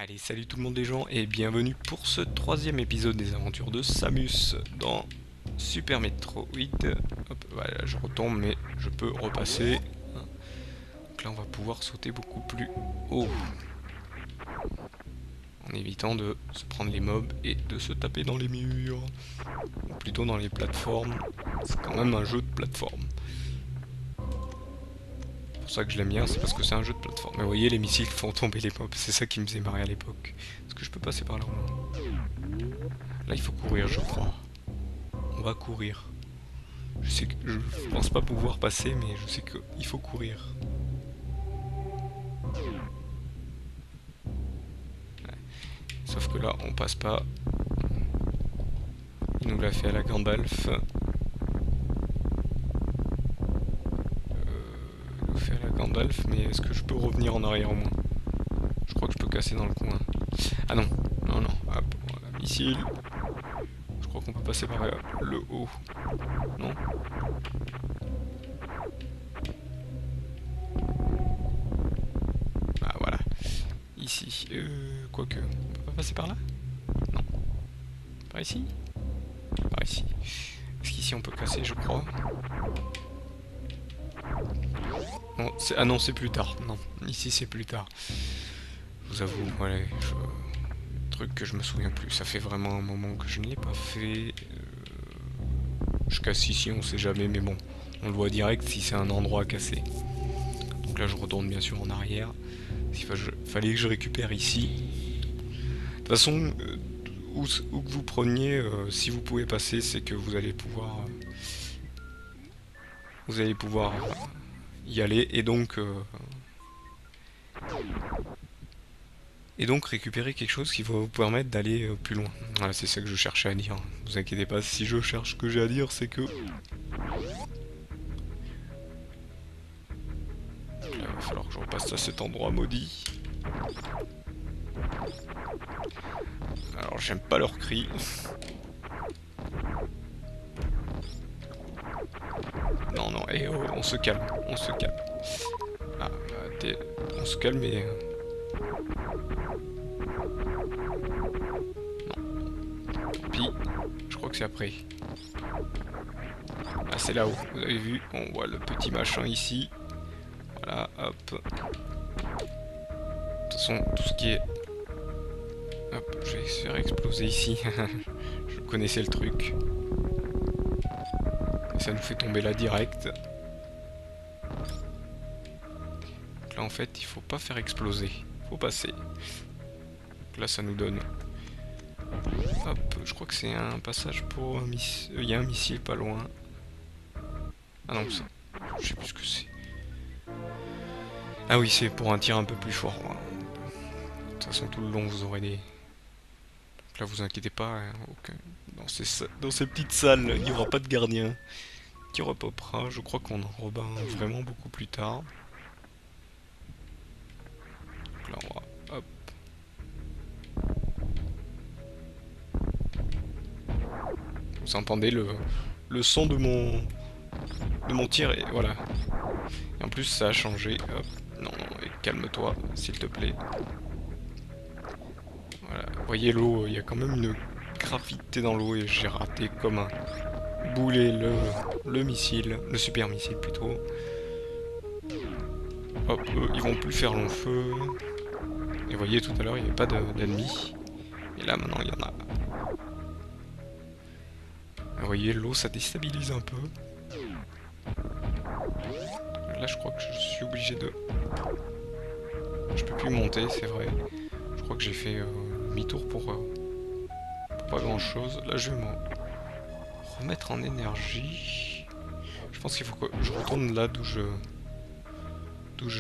Allez, salut tout le monde les gens et bienvenue pour ce troisième épisode des aventures de Samus dans Super Metroid. Hop, voilà, je retombe mais je peux repasser. Donc là on va pouvoir sauter beaucoup plus haut. En évitant de se prendre les mobs et de se taper dans les murs. Ou plutôt dans les plateformes. C'est quand même un jeu de plateforme. C'est pour ça que je l'aime bien, c'est parce que c'est un jeu de plateforme. Mais vous voyez, les missiles font tomber les mobs, c'est ça qui me faisait marrer à l'époque. Est-ce que je peux passer par là au moins? Là il faut courir je crois. On va courir. Je sais que je pense pas pouvoir passer, mais je sais qu'il faut courir. Ouais. Sauf que là, on passe pas. Il nous l'a fait à la Gandalf. Il nous fait à la Gandalf, mais est-ce que je peux revenir en arrière au moins? Je crois que je peux casser dans le coin. Ah non, non, non. Hop, voilà, missile. Je crois qu'on peut passer par le haut. Non? Ah voilà. Ici. Quoique. On peut pas passer par là? Non. Par ici? Par ici. Est-ce qu'ici on peut casser, je crois? Non, ah non, c'est plus tard. Non, ici c'est plus tard. Je vous avoue, voilà, truc que je me souviens plus. Ça fait vraiment un moment que je ne l'ai pas fait. Je casse ici, on sait jamais, mais bon, on le voit direct si c'est un endroit à casser. Donc là, je retourne bien sûr en arrière. Il fallait que je récupère ici. De toute façon, où que vous preniez, si vous pouvez passer, c'est que vous allez pouvoir y aller et donc récupérer quelque chose qui va vous permettre d'aller plus loin. Voilà, c'est ça que je cherchais à dire. Ne vous inquiétez pas, si je cherche ce que j'ai à dire, c'est que... Là, il va falloir que je repasse à cet endroit maudit. Alors, j'aime pas leurs cris. Non, non, et oh, on se calme, on se calme. Ah, on se calme et... Puis, je crois que c'est après. Ah, c'est là-haut, vous avez vu, on voit le petit machin ici. Voilà, hop. De toute façon, tout ce qui est... Hop, je vais se faire exploser ici. Je connaissais le truc. Et ça nous fait tomber là direct. Donc là, en fait, il faut pas faire exploser. Faut passer. Donc là, ça nous donne... Hop, je crois que c'est un passage pour un missile. Il y a un missile pas loin. Ah non, ça... Je sais plus ce que c'est. Ah oui, c'est pour un tir un peu plus fort. De toute façon, tout le long, vous aurez des... Donc là, vous inquiétez pas. Hein, dans ces petites salles, il n'y aura pas de gardien qui repopera. Je crois qu'on en rebat un vraiment beaucoup plus tard. Donc là, on va... Hop. Vous entendez le son de mon tir et voilà. Et en plus, ça a changé. Hop. Non, non, calme-toi, s'il te plaît. Voilà. Vous voyez l'eau, il y a quand même une gravité dans l'eau et j'ai raté comme un boulet le missile, le super missile plutôt. Hop, ils vont plus faire long feu. Et vous voyez, tout à l'heure, il n'y avait pas d'ennemis. Et là, maintenant, il y en a. Vous voyez, l'eau, ça déstabilise un peu. Là, je crois que je suis obligé de... Je peux plus monter, c'est vrai. Je crois que j'ai fait demi-tour pour pas grand-chose. Là, je vais me remettre en énergie. Je pense qu'il faut que je retourne là d'où je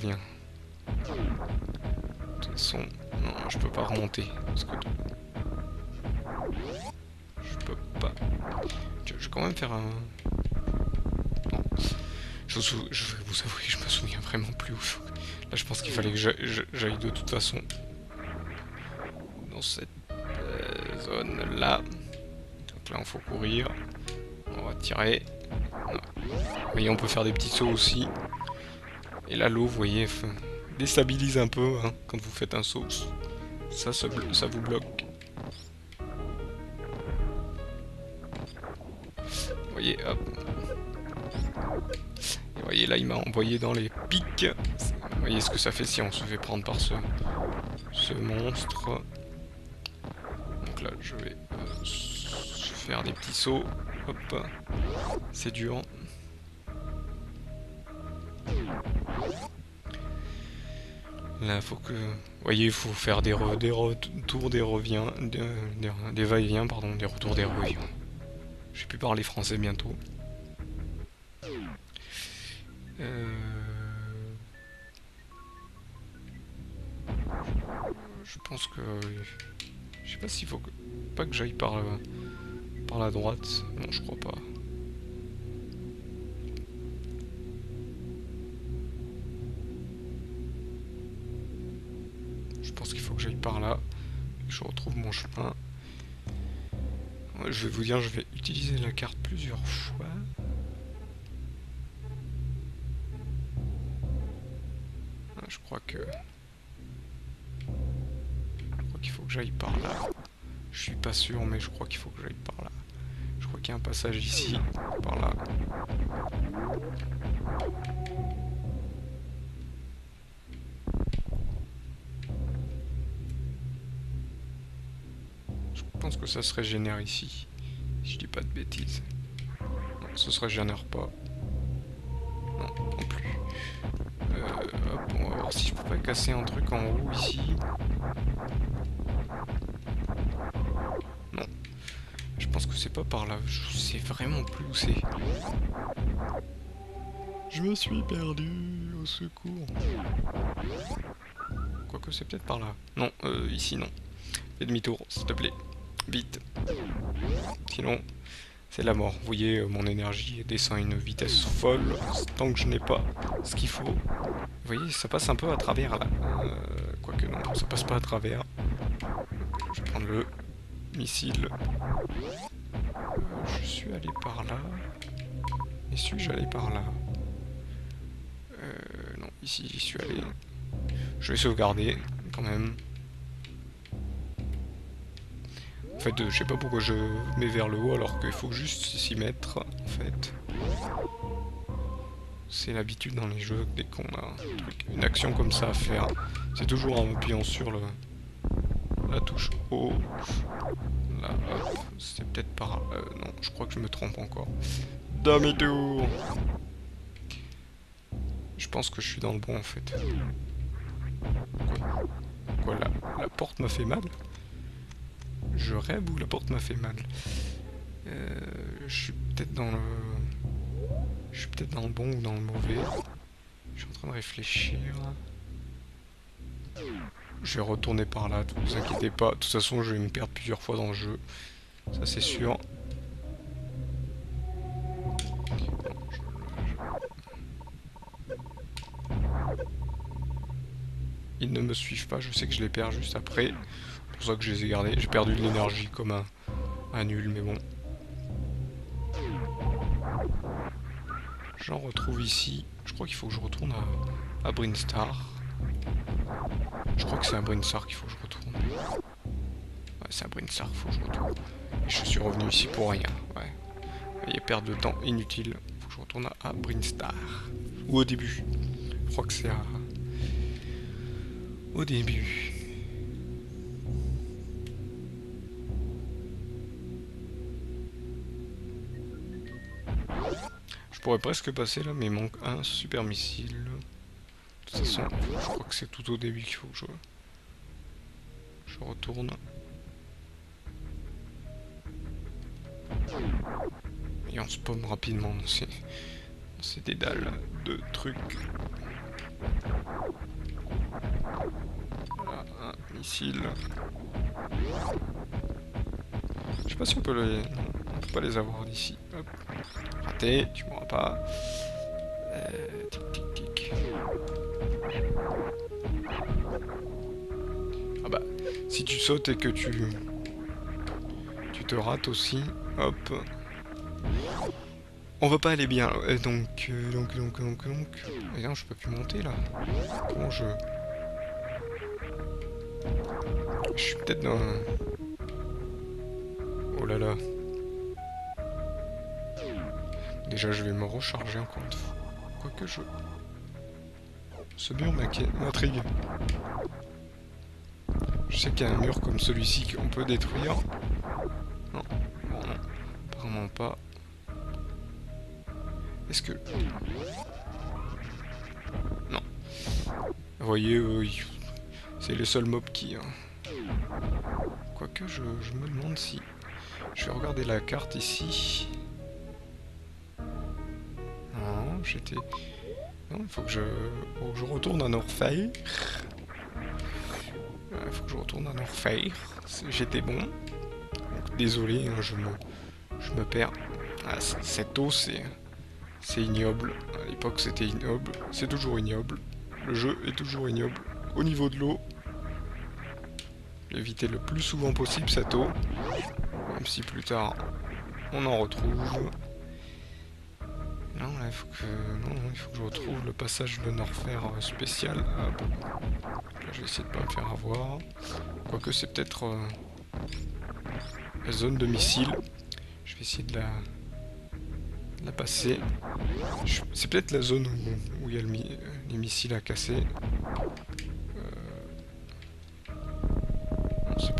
viens. De toute façon, non, je peux pas remonter. Parce que... Je peux pas... Je vais quand même faire un... Non. Je vais vous avouer, je me souviens vraiment plus où. Là, je pense qu'il fallait que j'aille de toute façon dans cette zone-là. Donc là, il faut courir. On va tirer. Vous voyez, on peut faire des petits sauts aussi. Et là, l'eau, vous voyez, déstabilise un peu hein, quand vous faites un saut. Ça vous bloque. Vous voyez, hop. Et vous voyez, là, il m'a envoyé dans les pics. Vous voyez ce que ça fait si on se fait prendre par ce monstre. Donc là, je vais faire des petits sauts. Hop. C'est dur. Là, faut que... Vous voyez, il faut faire des retours, des reviens... Des va-et-vient, pardon, des retours, des reviens. Je vais plus parler français bientôt. Je pense que... Je sais pas s'il faut que... Pas que j'aille par la droite. Non, je crois pas. Je pense qu'il faut que j'aille par là. Je retrouve mon chemin. Ouais, je vais vous dire, je vais utiliser la carte plusieurs fois. Je crois qu'il faut que j'aille par là. Je suis pas sûr, mais je crois qu'il faut que j'aille par là. Je crois qu'il y a un passage ici, par là. Je pense que ça se régénère ici, si je dis pas de bêtises. Non, ça se régénère pas. Non, non plus. Hop, on va voir si je peux pas casser un truc en haut ici. Non. Je pense que c'est pas par là. Je sais vraiment plus où c'est. Je me suis perdu. Au secours. Quoique c'est peut-être par là. Non, ici non. Fais demi-tour, s'il te plaît. Vite. Sinon, c'est la mort. Vous voyez, mon énergie descend à une vitesse folle. Tant que je n'ai pas ce qu'il faut. Vous voyez, ça passe un peu à travers là. Quoique non, ça passe pas à travers. Je vais prendre le missile. Je suis allé par là. Et suis-je allé par là? Non, ici j'y suis allé. Je vais sauvegarder quand même. En fait, je sais pas pourquoi je mets vers le haut alors qu'il faut juste s'y mettre. En fait, c'est l'habitude dans les jeux dès qu'on a une action comme ça à faire. C'est toujours en appuyant sur la touche haut. Là, hop, c'est peut-être par... non, je crois que je me trompe encore. Demi-tour. Je pense que je suis dans le bon en fait. Quoi, la porte m'a fait mal? Je rêve ou la porte m'a fait mal? Je suis peut-être dans le... Je suis peut-être dans le bon ou dans le mauvais. Je suis en train de réfléchir. Je vais retourner par là, ne vous inquiétez pas. De toute façon, je vais me perdre plusieurs fois dans le jeu. Ça, c'est sûr. Ils ne me suivent pas, je sais que je les perds juste après. C'est pour ça que je les ai gardés. J'ai perdu de l'énergie comme un nul, mais bon. J'en retrouve ici. Je crois qu'il faut que je retourne à Brinstar. Je crois que c'est à Brinstar qu'il faut que je retourne. Ouais, c'est à Brinstar qu'il faut que je retourne. Et je suis revenu ici pour rien. Ouais. Il y a perte de temps inutile. Il faut que je retourne à Brinstar. Ou au début. Je crois que c'est au début. Je pourrais presque passer là, mais il manque un super missile. De toute façon, je crois que c'est tout au début qu'il faut que je retourne. Et on spawn rapidement dans ces dédales de trucs. Voilà, un missile. Je sais pas si on peut les... Non, on peut pas les avoir d'ici. Hop. Raté, tu m'auras pas. Tic tic tic. Ah bah, si tu sautes et que tu te rates aussi, hop. On va pas aller bien. Donc. Et non, je peux plus monter là. Comment je... Je suis peut-être dans... Oh là là. Déjà, je vais me recharger encore une fois. Quoique je... Ce mur m'intrigue. Je sais qu'il y a un mur comme celui-ci qu'on peut détruire. Non, bon, non, apparemment pas. Est-ce que... Non. Vous voyez, c'est les seuls mobs qui... Quoique, je me demande si... Je vais regarder la carte ici. Non, j'étais... Non, il faut que je retourne à Norfair. Il faut que je retourne à Norfair. J'étais bon. Donc, désolé, hein, je me perds. Ah, cette eau, c'est ignoble. À l'époque, c'était ignoble. C'est toujours ignoble. Le jeu est toujours ignoble. Au niveau de l'eau, éviter le plus souvent possible cette eau. Même si plus tard, on en retrouve. Non, là, il faut que... Non, il faut que je retrouve le passage de Norfair spécial. Ah bon. Là, je vais essayer de pas me faire avoir. Quoique, c'est peut-être la zone de missiles. Je vais essayer de la passer. C'est peut-être la zone où il y a les missiles à casser. C'est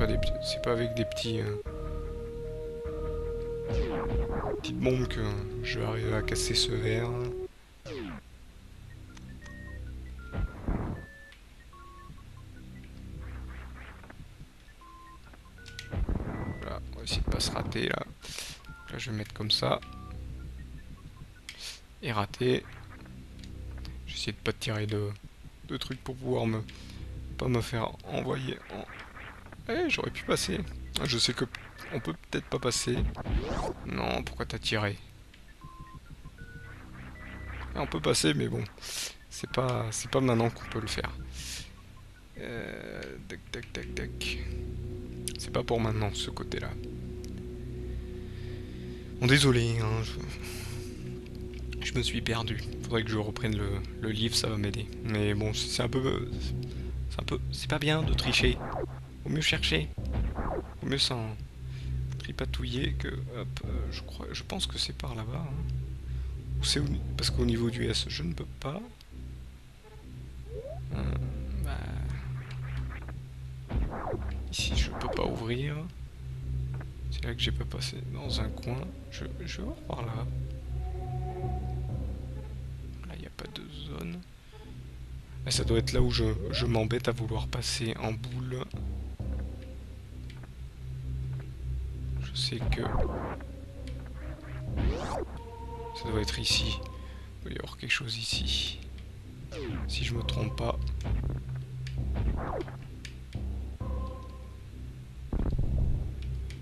pas avec des petites bombes que je vais arriver à casser ce verre. Voilà, on va essayer de pas se rater là. Là je vais mettre comme ça. Et rater. Je vais essayer de pas tirer de trucs pour pouvoir pas me faire envoyer en... Eh, j'aurais pu passer. Je sais que on peut peut-être pas passer. Non, pourquoi t'as tiré? On peut passer, mais bon, c'est pas maintenant qu'on peut le faire. Tac, tac, tac, tac. C'est pas pour maintenant, ce côté-là. Bon, désolé, hein, je me suis perdu. Faudrait que je reprenne le livre, ça va m'aider. Mais bon, c'est un peu... C'est pas bien de tricher. Vaut mieux chercher. Vaut mieux s'en tripatouiller que... Hop, je pense que c'est par là-bas. Hein. Parce qu'au niveau du S, je ne peux pas. Bah... Ici, je peux pas ouvrir. C'est là que j'ai pas passé dans un coin. Je vais voir par là. Là, il n'y a pas de zone. Et ça doit être là où je m'embête à vouloir passer en boule. Je sais que... Ça doit être ici. Il doit y avoir quelque chose ici. Si je me trompe pas.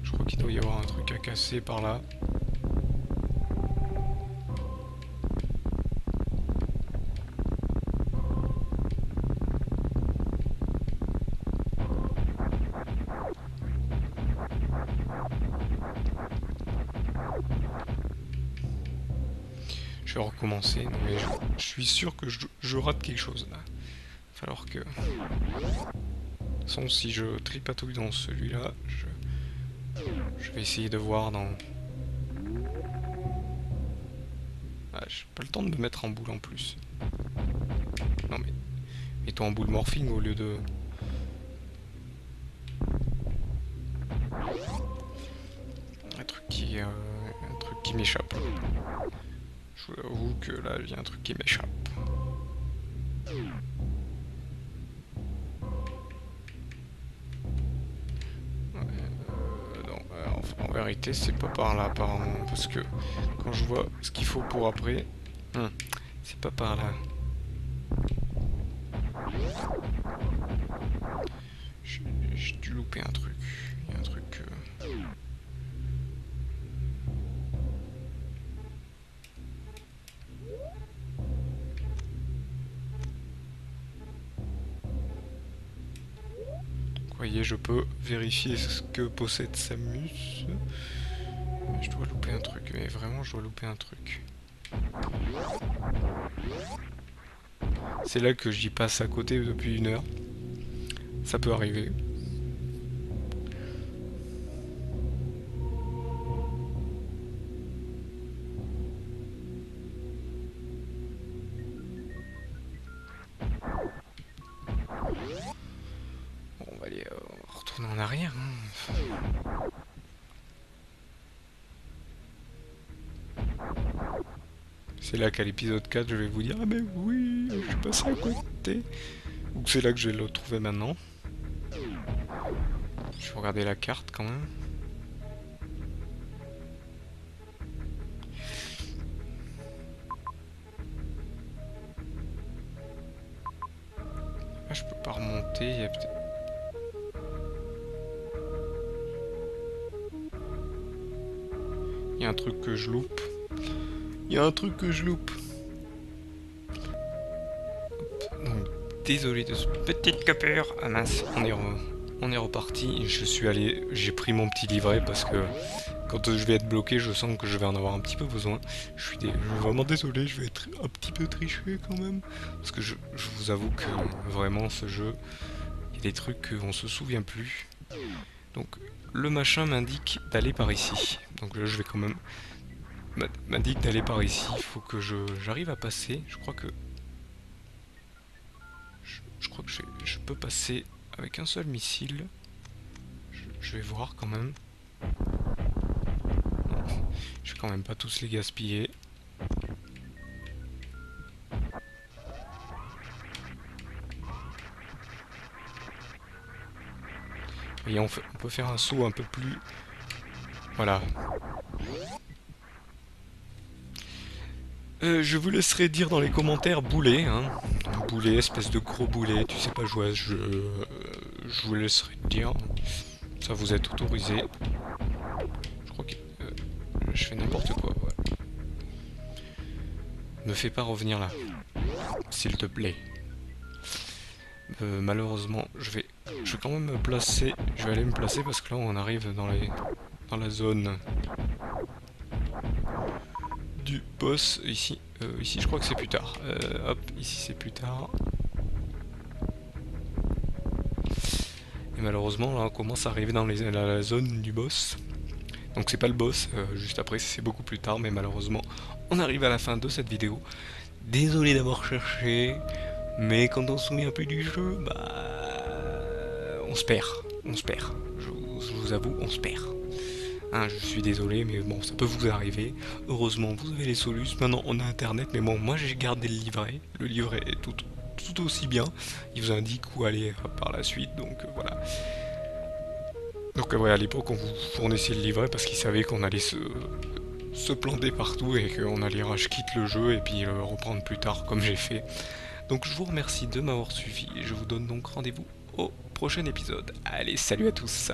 Je crois qu'il doit y avoir un truc à casser par là. Je vais recommencer, non mais je suis sûr que je rate quelque chose là. Il va falloir que... De toute façon, si je tripatouille dans celui-là, je vais essayer de voir dans... Ah, j'ai pas le temps de me mettre en boule en plus. Non mais... Mets-toi en boule morphing au lieu de... Un truc qui m'échappe. Je vous avoue que là, il y a un truc qui m'échappe. Non, en vérité, c'est pas par là apparemment, parce que quand je vois ce qu'il faut pour après, c'est pas par là. J'ai dû louper un truc. Il y a un truc que... Vous voyez, je peux vérifier ce que possède Samus. Je dois louper un truc, mais vraiment je dois louper un truc. C'est là que j'y passe à côté depuis 1 heure. Ça peut arriver. retourner en arrière. Hein. C'est là qu'à l'épisode 4, je vais vous dire « Ah mais oui, je suis passé à côté !» Ou c'est là que je vais le trouver maintenant. Je vais regarder la carte quand même. Ah, je peux pas remonter, il y a peut-être... Il y a un truc que je loupe. Il y a un truc que je loupe. Donc, désolé de ce petite coupure. Ah mince, on est reparti. Je suis allé, j'ai pris mon petit livret parce que quand je vais être bloqué, je sens que je vais en avoir un petit peu besoin. Je suis vraiment désolé, je vais être un petit peu triché quand même. Parce que je vous avoue que vraiment ce jeu, il y a des trucs qu'on se souvient plus. Donc le machin m'indique d'aller par ici. Donc là je vais quand même... m'indique d'aller par ici. Il faut que j'arrive à passer. Je crois que... Je crois que je peux passer avec un seul missile. Je vais voir quand même. Non, je vais quand même pas tous les gaspiller. Et on peut faire un saut un peu plus... Voilà. Je vous laisserai dire dans les commentaires boulet, hein. Boulet, espèce de gros boulet, tu sais pas jouer à ce jeu. Je vous laisserai dire. Ça vous est autorisé. Je crois que je fais n'importe quoi. Ouais. Me fais pas revenir là. S'il te plaît. Malheureusement, je vais quand même me placer. Je vais aller me placer parce que là on arrive dans la zone du boss. Ici, ici je crois que c'est plus tard. Hop, ici c'est plus tard. Et malheureusement là on commence à arriver dans la zone du boss. Donc c'est pas le boss, juste après c'est beaucoup plus tard, mais malheureusement on arrive à la fin de cette vidéo. Désolé d'avoir cherché, mais quand on se souvient plus du jeu, bah on se perd, je vous avoue, on se perd. Hein, je suis désolé, mais bon, ça peut vous arriver. Heureusement, vous avez les solutions. Maintenant, on a internet, mais bon, moi j'ai gardé le livret. Le livret est tout aussi bien. Il vous indique où aller par la suite, donc voilà. Donc ouais, à l'époque, on vous fournissait le livret parce qu'ils savaient qu'on allait se planter partout et qu'on allait rage quitte le jeu et puis reprendre plus tard, comme j'ai fait. Donc je vous remercie de m'avoir suivi et je vous donne donc rendez-vous au prochain épisode. Allez, salut à tous!